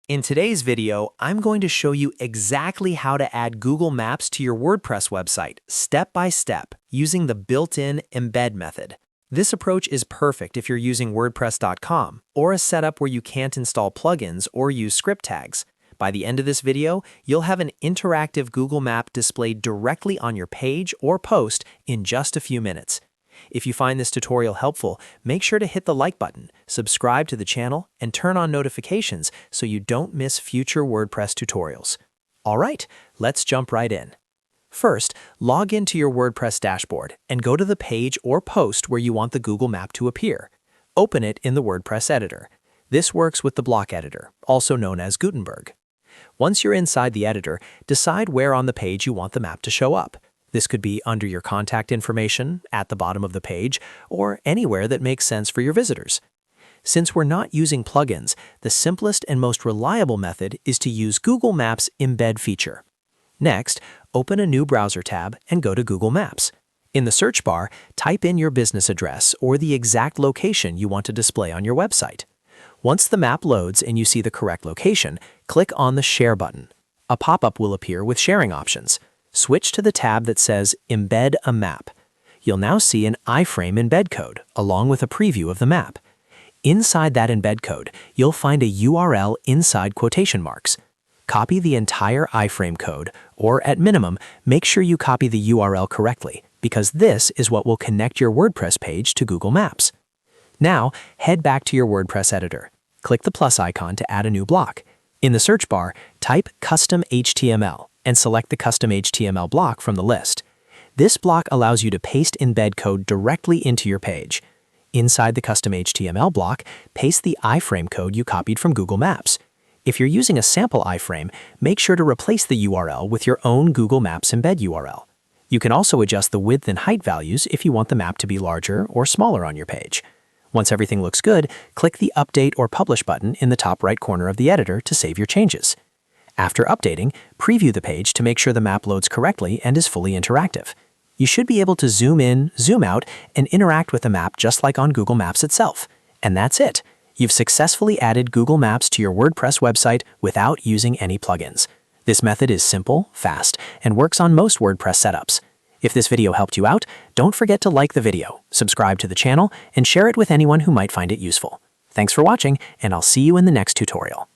In today's video, I'm going to show you exactly how to add Google Maps to your WordPress website, step by step, using the built-in embed method. This approach is perfect if you're using WordPress.com or a setup where you can't install plugins or use script tags. By the end of this video, you'll have an interactive Google Map displayed directly on your page or post in just a few minutes. If you find this tutorial helpful, make sure to hit the like button, subscribe to the channel, and turn on notifications so you don't miss future WordPress tutorials. All right, let's jump right in. First, log into your WordPress dashboard and go to the page or post where you want the Google Map to appear. Open it in the WordPress editor. This works with the block editor, also known as Gutenberg. Once you're inside the editor, decide where on the page you want the map to show up. This could be under your contact information, at the bottom of the page, or anywhere that makes sense for your visitors. Since we're not using plugins, the simplest and most reliable method is to use Google Maps Embed feature. Next, open a new browser tab and go to Google Maps. In the search bar, type in your business address or the exact location you want to display on your website. Once the map loads and you see the correct location, click on the Share button. A pop-up will appear with sharing options. Switch to the tab that says Embed a Map. You'll now see an iframe embed code along with a preview of the map. Inside that embed code, you'll find a URL inside quotation marks. Copy the entire iframe code, or at minimum, make sure you copy the URL correctly, because this is what will connect your WordPress page to Google Maps. Now, head back to your WordPress editor. Click the plus icon to add a new block. In the search bar, type Custom HTML and select the Custom HTML block from the list. This block allows you to paste embed code directly into your page. Inside the Custom HTML block, paste the iframe code you copied from Google Maps. If you're using a sample iframe, make sure to replace the URL with your own Google Maps embed URL. You can also adjust the width and height values if you want the map to be larger or smaller on your page. Once everything looks good, click the Update or Publish button in the top right corner of the editor to save your changes. After updating, preview the page to make sure the map loads correctly and is fully interactive. You should be able to zoom in, zoom out, and interact with the map just like on Google Maps itself. And that's it. You've successfully added Google Maps to your WordPress website without using any plugins. This method is simple, fast, and works on most WordPress setups. If this video helped you out, don't forget to like the video, subscribe to the channel, and share it with anyone who might find it useful. Thanks for watching, and I'll see you in the next tutorial.